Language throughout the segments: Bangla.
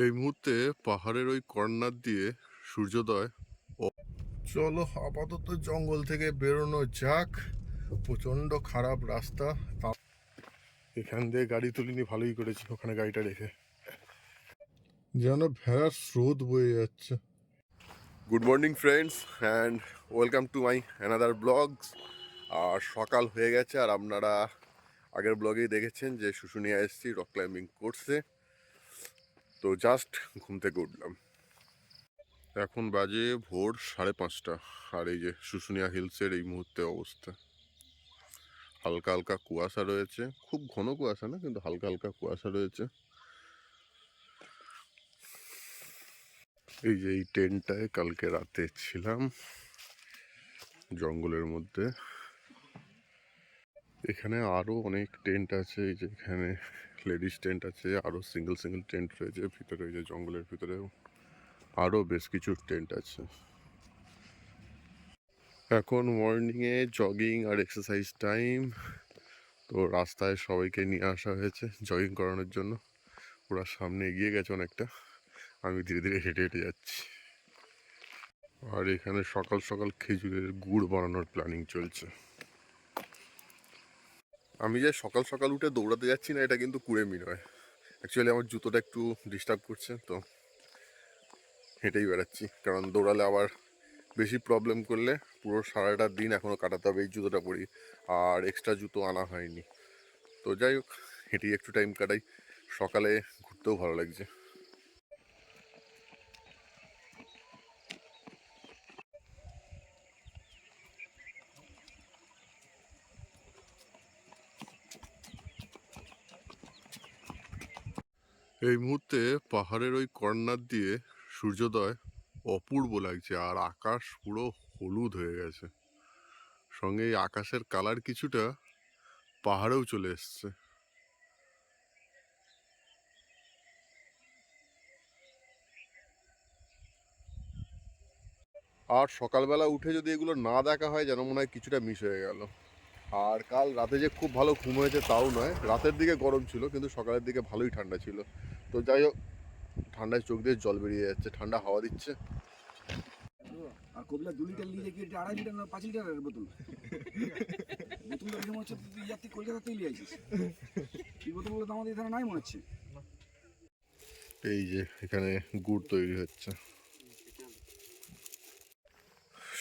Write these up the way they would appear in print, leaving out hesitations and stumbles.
এই মুহূর্তে পাহাড়ের ওই কর্নার দিয়ে সূর্যোদয়। চলো আপাতত জঙ্গল থেকে বেরোনো যাক। প্রচন্ড খারাপ রাস্তা, এখান দিয়ে গাড়ি তুলিনি, ভালোই করেছি ওখানে গাড়িটা রেখে। যেন ভেড়ার স্রোত বয়ে যাচ্ছে। Good morning friends and welcome to my another blogs. আর সকাল হয়ে গেছে, আর আপনারা আগের ব্লগেই দেখেছেন যে শুশুনিয়া এসেছি রক ক্লাইম্বিং কোর্সে। তো জাস্ট ঘুম থেকে উঠলাম, এখন বাজে ভোর 5:30। আর এই যে শুশুনিয়া হিলসের এই মুহূর্তে অবস্থা, হালকা হালকা কুয়াশা রয়েছে, খুব ঘন কুয়াশা না, কিন্তু হালকা হালকা কুয়াশা রয়েছে। এই যে এই টেন্টটায় কালকে রাতে ছিলাম জঙ্গলের মধ্যে। এখানে আরো অনেক টেন্ট আছে, এই যে এখানে লেডিস টেন্ট আছে, আরো সিঙ্গেল সিঙ্গেল টেন্ট রয়েছে ভিতরে, এই যে জঙ্গলের ভিতরেও আরো বেশ কিছু টেন্ট আছে। এখন মর্নিংয়ে জগিং আর এক্সারসাইজ টাইম। তো রাস্তায় সবাইকে নিয়ে আসা হয়েছে জগিং করানোর জন্য। ওরা সামনে এগিয়ে গেছে অনেকটা, আমি ধীরে ধীরে হেঁটে হেঁটে যাচ্ছি। আর এখানে সকাল সকাল খেজুরের গুড় বানানোর প্ল্যানিং চলছে। আমি যে সকাল সকাল উঠে দৌড়াতে যাচ্ছি না, এটা কিন্তু কুড়েমি নয়। অ্যাকচুয়ালি আমার জুতোটা একটু ডিস্টার্ব করছে, তো হেঁটেই বেড়াচ্ছি। কারণ দৌড়ালে আবার বেশি প্রবলেম করলে পুরো সারাটা দিন এখনও কাটাতে হবে এই জুতোটা পরি, আর এক্সট্রা জুতো আনা হয়নি। তো যাই হোক, হেঁটেই একটু টাইম কাটাই, সকালে ঘুরতেও ভালো লাগছে। এই মুহূর্তে পাহাড়ের ওই কর্নার দিয়ে সূর্যোদয় অপূর্ব লাগছে, আর আকাশ পুরো হলুদ হয়ে গেছে। সঙ্গে এই আকাশের কালার কিছুটা পাহাড়েও চলে এসছে। আর সকালবেলা উঠে যদি এগুলো না দেখা হয়, যেন মনে হয় কিছুটা মিস হয়ে গেল। আর কাল রাতে যে খুব ভালো ঘুম হয়েছে তাও নয়, রাতের দিকে গরম ছিল কিন্তু সকালের দিকে ভালোই ঠান্ডা ছিল। তো যাই হোক, ঠান্ডায় চোখ দিয়ে জল বেরিয়ে যাচ্ছে, ঠান্ডা হাওয়া দিচ্ছে। আর কবিলা 2 লিটার নিয়ে গিয়ে 2.5 লিটার না 5 লিটারের বোতল। বোতলটা দেখে মনে হচ্ছে তুই ইয়াতে কলকাতাতেই নিয়ে আসিস। এই বোতলগুলো তো আমাদের এখানে নাই মনে হচ্ছে। এই যে এখানে গুড় তৈরি হচ্ছে।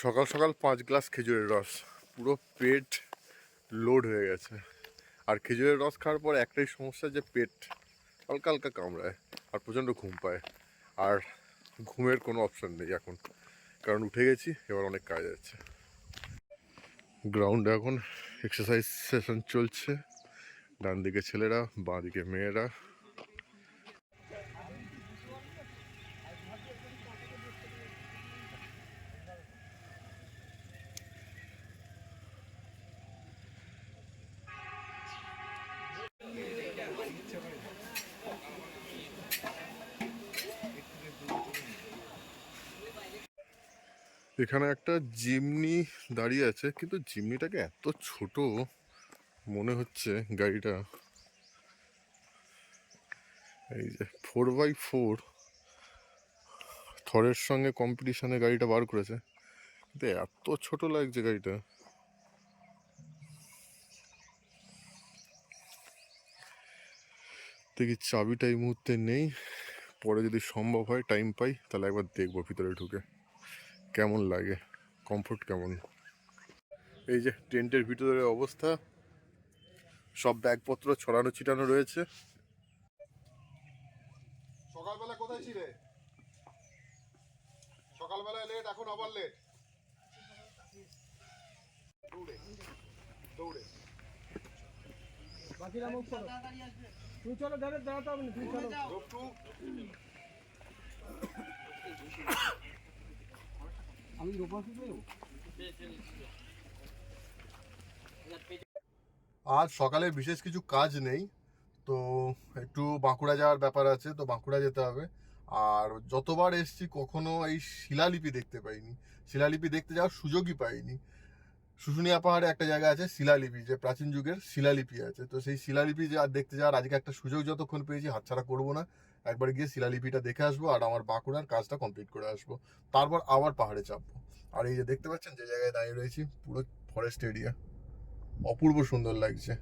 সকাল সকাল 5 গ্লাস খেজুরের রস, পুরো পেট লোড হয়ে গেছে। আর খেজুরের রস খাওয়ার পর একটাই সমস্যা, যে পেট হালকা হালকা কামড়ায় আর প্রচণ্ড ঘুম পায়। আর ঘুমের কোনো অপশান নেই এখন, কারণ উঠে গেছি, এবার অনেক কাজ আছে। গ্রাউন্ডে এখন এক্সারসাইজ সেশন চলছে, ডান দিকে ছেলেরা, বাঁ দিকে মেয়েরা। এখানে একটা জিমনি দাঁড়িয়ে আছে, কিন্তু জিমনিটাকে এত ছোট মনে হচ্ছে গাড়িটা। এই যে 4x4 থরের সঙ্গে কম্পিটিশনে গাড়িটা বার করেছে, কিন্তু এত ছোট লাগছে গাড়িটা। দেখি চাবিটা এই মুহূর্তে নেই, পরে যদি সম্ভব হয় টাইম পাই তাহলে একবার দেখবো ভিতরে ঢুকে কেমন লাগে, কমফোর্ট কেমন। এই যে টেন্টের ভিতরের অবস্থা, সব ব্যাগপত্র ছড়ানো ছিটানো রয়েছে। সকালবেলা কোথায় ছিলে? সকালবেলায় লেট, এখন আবার লেট। দৌড়ে দৌড়ে বাকিরা মুখ করো, তুমি চলো, দাঁড়াতে হবে না, তুমি চলো। আমি রোপা কি করবো? আজ সকালে বিশেষ কিছু কাজ নেই, তো একটু বাঁকুড়া যাওয়ার ব্যাপার আছে, তো বাঁকুড়া যেতে হবে। আর যতবার এসছি কখনো এই শিলালিপি দেখতে পাইনি, শিলালিপি দেখতে যাওয়ার সুযোগই পাইনি। শুশুনিয়া পাহাড়ে একটা জায়গা আছে শিলালিপি, যে প্রাচীন যুগের শিলালিপি আছে, তো সেই শিলালিপি যে আর দেখতে যাওয়ার আজকে একটা সুযোগ যতক্ষণ পেয়েছি হাতছাড়া করবো না, একবার গিয়ে শিলালিপিটা দেখে আসবো আর আমার বাঁকুড়ার কাজটা কমপ্লিট করে আসবো, তারপর আবার পাহাড়ে চাপবো। আর এই যে দেখতে পাচ্ছেন যে জায়গায় দাঁড়িয়ে রয়েছি, পুরো ফরেস্ট এরিয়া, অপূর্ব সুন্দর লাগছে।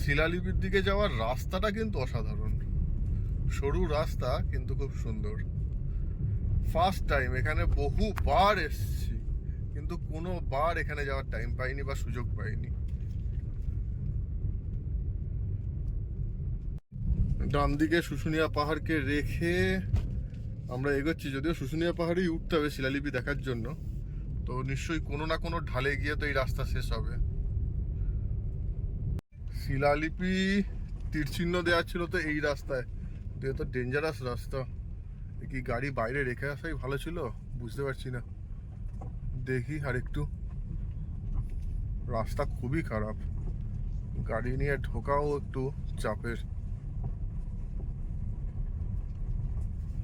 শিলালিপির দিকে যাওয়ার রাস্তাটা কিন্তু অসাধারণ, সরু রাস্তা কিন্তু খুব সুন্দর। ফার্স্ট টাইম এখানে, বহুবার এসেছি কিন্তু কোনো বার এখানে যাওয়ার টাইম পাইনি বা সুযোগ পাইনি। ডান দিকে শুশুনিয়া পাহাড়কে রেখে আমরা এগোচ্ছি, যদিও শুশুনিয়া পাহাড়েই উঠতে হবে শিলালিপি দেখার জন্য, তো নিশ্চয়ই কোনো না কোনো ঢালে গিয়ে তো এই রাস্তা শেষ হবে। শিলালিপি তীরচিহ্ন দেওয়া ছিল তো এই রাস্তায়, এটা তো ডেঞ্জারাস রাস্তা, কি গাড়ি বাইরে রেখে আসাই ভালো ছিল, বুঝতে পারছি না। দেখি আর একটু, রাস্তা খুবই খারাপ, গাড়ি নিয়ে ঢোকাও একটু চাপের,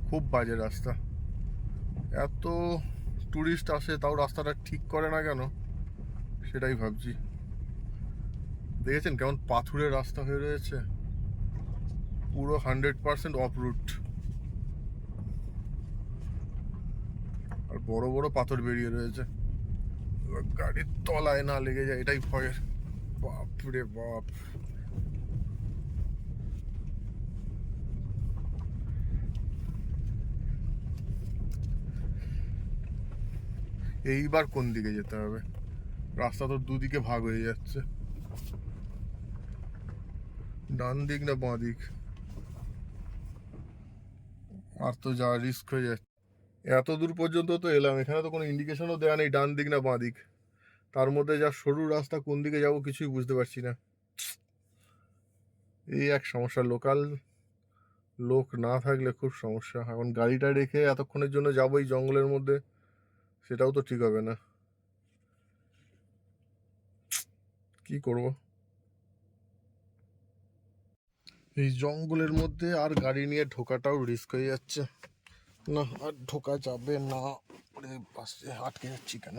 খুব বাজে রাস্তা। এত টুরিস্ট আসে তাও রাস্তাটা ঠিক করে না কেন সেটাই ভাবছি। দেখেছেন কেমন পাথুরের রাস্তা হয়ে রয়েছে, পুরো 100% অফ রুট, আর বড় বড় পাথর বেরিয়ে রয়েছে, গাড়ির তলায় না লেগে যায় এটাই ভয়ের। বাপরে বাপ, এইবার কোন দিকে যেতে হবে, রাস্তা তো দুদিকে ভাগ হয়ে যাচ্ছে, ডান দিক না বাঁ দিক, আর তো যাওয়ার রিস্ক হয়ে যাচ্ছে। এত দূর পর্যন্ত তো এলাম, এখানে তো কোনো ইন্ডিকেশনও দেওয়া নেই ডান দিক না বাঁ দিক, তার মধ্যে যা সরু রাস্তা, কোন দিকে যাব কিছুই বুঝতে পারছি না। এই এক সমস্যা, লোকাল লোক না থাকলে খুব সমস্যা। এখন গাড়িটা রেখে এতক্ষণের জন্য যাবো এই জঙ্গলের মধ্যে, সেটাও তো ঠিক হবে না, কি করব। এই জঙ্গলের মধ্যে আর গাড়ি নিয়ে ঢোকাটাও রিস্ক হয়ে যাচ্ছে, না আর ঢোকা যাবে না। ওরে পাশে আটকে যাচ্ছি কেন,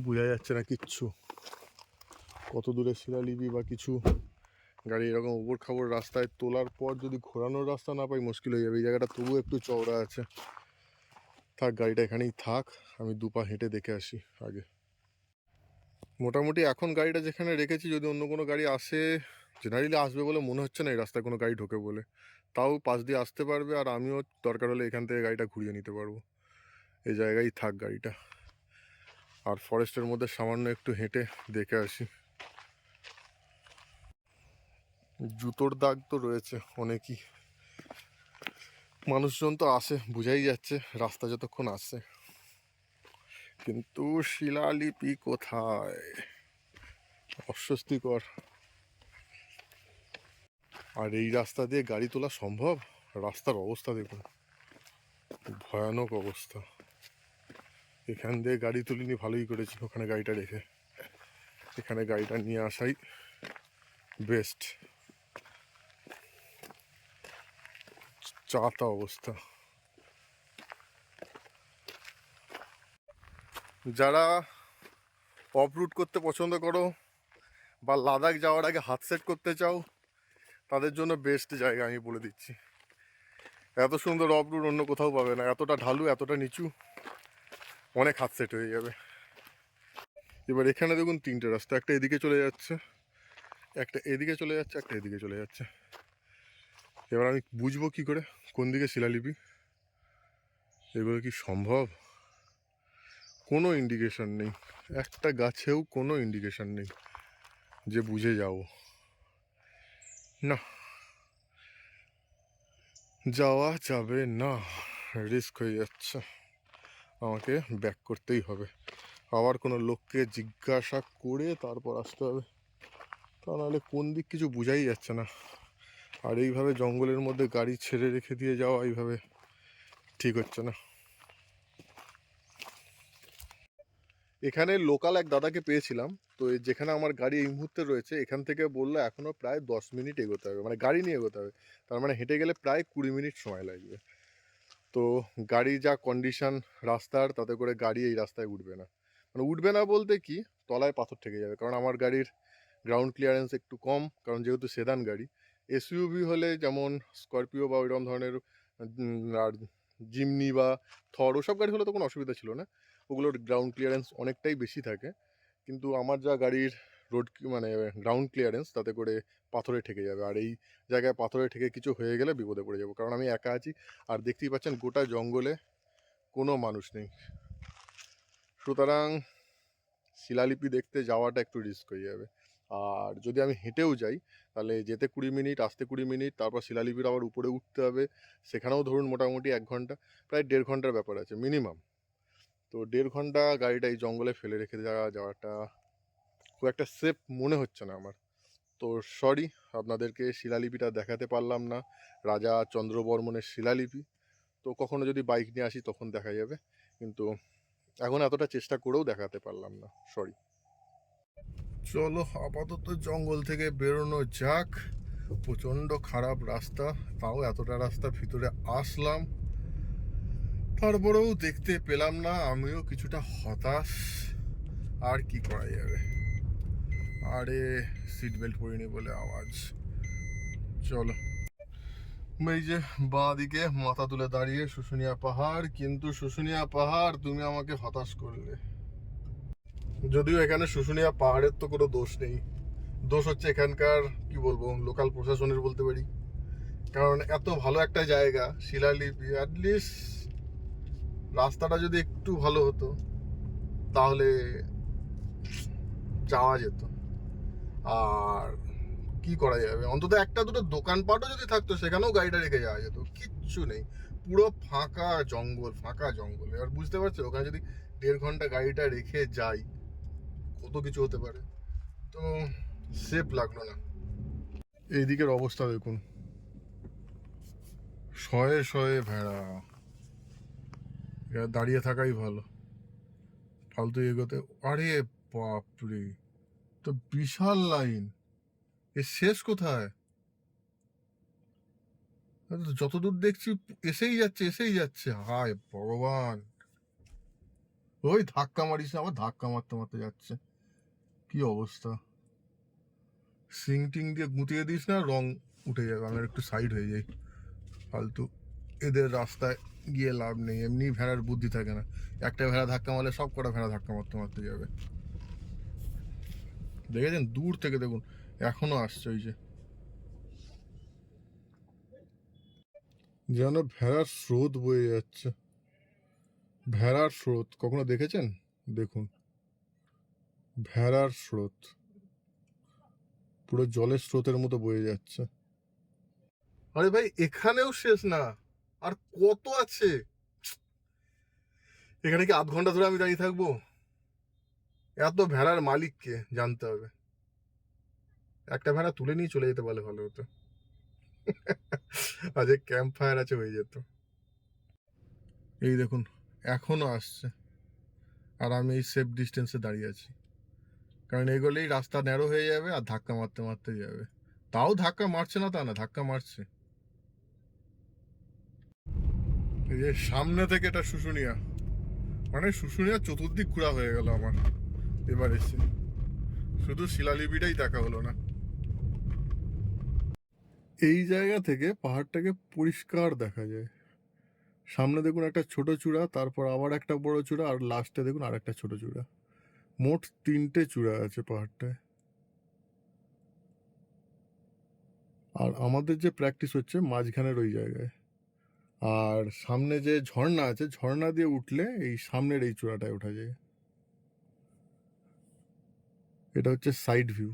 বোঝা যাচ্ছে না কিচ্ছু, কত দূরে শিলালিপি বা কিছু। গাড়ি এরকম উপর খাবর রাস্তায় তোলার পর যদি ঘোরানোর রাস্তা না পাই মুশকিল হয়ে যাবে। এই জায়গাটা তবুও একটু চওড়া আছে, থাক গাড়িটা এখানেই থাক, আমি দুপা হেঁটে দেখে আসি আগে। মোটামুটি এখন গাড়িটা যেখানে রেখেছি, যদি অন্য কোনো গাড়ি আসে, জেনারেলি আসবে বলে মনে হচ্ছে না এই রাস্তায় কোনো গাড়ি ঢোকে বলে, তাও পাশ দিয়ে আসতে পারবে, আর আমিও দরকার হলে এখান থেকে গাড়িটা ঘুরিয়ে নিতে পারবো। এই জায়গায় থাক গাড়িটা, আর ফরেস্টের মধ্যে সামান্য একটু হেঁটে দেখে আসি। জুতোর দাগ তো রয়েছে অনেকই, মানুষজন তো আসে বোঝাই যাচ্ছে রাস্তা যতক্ষণ আসছে, কিন্তু শিলালিপি কোথায়, অস্বস্তিকর। আর এই রাস্তা দিয়ে গাড়ি তোলা সম্ভব? রাস্তার অবস্থা দেখুন, ভয়ানক অবস্থা। এখান দিয়ে গাড়ি তুলিনি, ভালোই করেছি ওখানে গাড়িটা রেখে, এখানে গাড়িটা নিয়ে আসাই বেস্ট। চাতা অবস্থা। যারা অফ রুট করতে পছন্দ করো বা লাদাখ যাওয়ার আগে হাত সেট করতে চাও, তাদের জন্য বেস্ট জায়গা আমি বলে দিচ্ছি। এত সুন্দর অফ রুট অন্য কোথাও পাবে না, এতটা ঢালু, এতটা নিচু, অনেক হাত সেট হয়ে যাবে। এবার এখানে দেখুন তিনটে রাস্তা, একটা এদিকে চলে যাচ্ছে, একটা এদিকে চলে যাচ্ছে, একটা এদিকে চলে যাচ্ছে। এবার আমি বুঝবো কি করে কোন দিকে শিলালিপি? এগুলো কি সম্ভব? কোনো ইন্ডিকেশন নেই, একটা গাছেও কোনো ইন্ডিকেশন নেই যে বুঝে যাও, না যাওয়া যাবে না, রিস্ক হয়ে যাচ্ছে, আমাকে ব্যাক করতেই হবে, আবার কোনো লোককে জিজ্ঞাসা করে তারপর আসতে হবে, তা নাহলে কোন দিক কিছু বোঝাই যাচ্ছে না। আর এইভাবে জঙ্গলের মধ্যে গাড়ি ছেড়ে রেখে দিয়ে যাওয়া এইভাবে ঠিক হচ্ছে না। এখানে লোকাল এক দাদাকে পেয়েছিলাম, তো যেখানে আমার গাড়ি এই মুহূর্তে রয়েছে এখান থেকে বললো এখনও প্রায় 10 মিনিট এগোতে হবে, মানে গাড়ি নিয়ে এগোতে হবে, তার মানে হেঁটে গেলে প্রায় 20 মিনিট সময় লাগবে। তো গাড়ি যা কন্ডিশন রাস্তার, তাতে করে গাড়ি এই রাস্তায় উঠবে না, মানে উঠবে না বলতে কি, তলায় পাথর ঠেকে যাবে, কারণ আমার গাড়ির গ্রাউন্ড ক্লিয়ারেন্স একটু কম, কারণ যেহেতু সেদান গাড়ি। এসইউভি হলে যেমন স্করপিও বা ওইরকম ধরনের আর জিমনি বা থর ওসব গাড়ি হলে তো কোনো অসুবিধা ছিল না, ওগুলোর গ্রাউন্ড ক্লিয়ারেন্স অনেকটাই বেশি থাকে। কিন্তু আমার যা গাড়ির রোড মানে গ্রাউন্ড ক্লিয়ারেন্স, তাতে করে পাথরে ঠেকে যাবে, আর এই জায়গায় পাথরে ঠেকে কিছু হয়ে গেলে বিপদে পড়ে যাবো, কারণ আমি একা আছি, আর দেখতেই পাচ্ছেন গোটা জঙ্গলে কোনো মানুষ নেই। সুতরাং শিলালিপি দেখতে যাওয়াটা একটু রিস্ক হয়ে যাবে। আর যদি আমি হেঁটেও যাই তাহলে যেতে 20 মিনিট, আসতে 20 মিনিট, তারপর শিলালিপির আবার উপরে উঠতে হবে, সেখানেও ধরুন মোটামুটি 1 ঘন্টা, প্রায় 1.5 ঘন্টার ব্যাপার আছে মিনিমাম। তো 1.5 ঘন্টা গাড়িটা এই জঙ্গলে ফেলে রেখে যাওয়াটা খুব একটা সেফ মনে হচ্ছে না আমার। তো সরি, আপনাদেরকে শিলালিপিটা দেখাতে পারলাম না, রাজা চন্দ্রবর্মনের শিলালিপি। তো কখনো যদি বাইক নিয়ে আসি তখন দেখা যাবে, কিন্তু এখন এতটা চেষ্টা করেও দেখাতে পারলাম না, সরি। চলো আপাতত জঙ্গল থেকে বেরোনো যাক। প্রচণ্ড খারাপ রাস্তা, তাও এতটা রাস্তা ভিতরে আসলাম, তারপরেও দেখতে পেলাম না, আমিও কিছুটা হতাশ। আর কি করা যাবে, আরে সিট বেল্ট পরিনি বলে আওয়াজ। চলো, এই যে বাঁ দিকে মাথা তুলে দাঁড়িয়ে শুশুনিয়া পাহাড়, কিন্তু শুশুনিয়া পাহাড় তুমি আমাকে হতাশ করলে। যদিও এখানে শুশুনিয়া পাহাড়ের তো কোনো দোষ নেই, দোষ হচ্ছে এখানকার কি বলবো লোকাল প্রশাসনের বলতে পারি, কারণ এত ভালো একটা জায়গা শিলালিপি, অ্যাটলিস্ট রাস্তাটা যদি একটু ভালো হতো তাহলে যাওয়া যেত। আর কি করা যাবে, অন্তত একটা দুটো দোকানপাটও যদি থাকতো সেখানেও গাড়িটা রেখে যাওয়া যেত, কিচ্ছু নেই, পুরো ফাঁকা জঙ্গল, ফাঁকা জঙ্গল। এবার বুঝতে পারছো ওখানে যদি 1.5 ঘন্টা গাড়িটা রেখে যাই কত কিছু হতে পারে, তো সেফ লাগলো না। এই দিকের অবস্থা দেখুন, শয়ে শয়ে ভেড়া, এরা দাঁড়িয়ে থাকাই ভালো, ফালতু এগোতে। আরে বাপরে, তো বিশাল লাইন, এর শেষ কোথায়? যতদূর দেখছি এসেই যাচ্ছে, এসেই যাচ্ছে, হায় ভগবান। ওই ধাক্কা মারিস না, আবার ধাক্কা মারতে মারতে যাচ্ছে, কি অবস্থা। সিং টিং দিয়ে গুঁতিয়ে দিস না, রং উঠে যাবে। আমি একটু সাইড হয়ে যাই, ফালতু এদের রাস্তায় গিয়ে লাভ নেই, এমনি ভেড়ার বুদ্ধি থাকে না, একটা ভেড়া ধাক্কা মারলে সব কটা ভেড়া ধাক্কা মারতে মারতে যাবে। দেখেছেন দূর থেকে, দেখুন এখনো আসছে, ওই যে যেন ভেড়ার স্রোত বয়ে যাচ্ছে, ভেড়ার স্রোত কখনো দেখেছেন? দেখুন ভেড়ার স্রোত পুরো জলের স্রোতের মতো বয়ে যাচ্ছে। আরে ভাই এখানেও শেষ না, আর কত আছে, এখানে কি 0.5 ঘন্টা ধরে আমি দাঁড়িয়ে থাকবো? এত ভেড়ার মালিককে জানতে হবে, একটা ভেড়া তুলে নিয়ে চলে যেতে পারলে ভালো হতো। আজ ক্যাম্প ফায়ার আছে, হয়ে যেত। এই দেখুন এখনো আসছে, আর আমি এই সেফ ডিস্টেন্সে দাঁড়িয়ে আছি, কারণ এগোলেই রাস্তা ন্যারো হয়ে যাবে আর ধাক্কা মারতে মারতে যাবে। তাও ধাক্কা মারছে না তা না, ধাক্কা মারছে। এই যে সামনে থেকে এটা শুশুনিয়া, মানে শুশুনিয়া চতুর্দিক ঘোরা হয়ে গেল আমার এবার এসে, শুধু শিলালিপিটাই দেখা হলো না। এই জায়গা থেকে পাহাড়টাকে পরিষ্কার দেখা যায়, সামনে দেখুন একটা ছোট চূড়া, তারপর আবার একটা বড় চূড়া, আর লাস্টে দেখুন আর একটা ছোট চূড়া, মোট 3টে চূড়া আছে পাহাড়টায়। আর আমাদের যে প্র্যাকটিস হচ্ছে মাঝখানের ওই জায়গায়, আর সামনে যে ঝর্ণা আছে, ঝর্ণা দিয়ে উঠলে এই সামনের এই চূড়াটায় ওঠা যায়। এটা হচ্ছে সাইড ভিউ।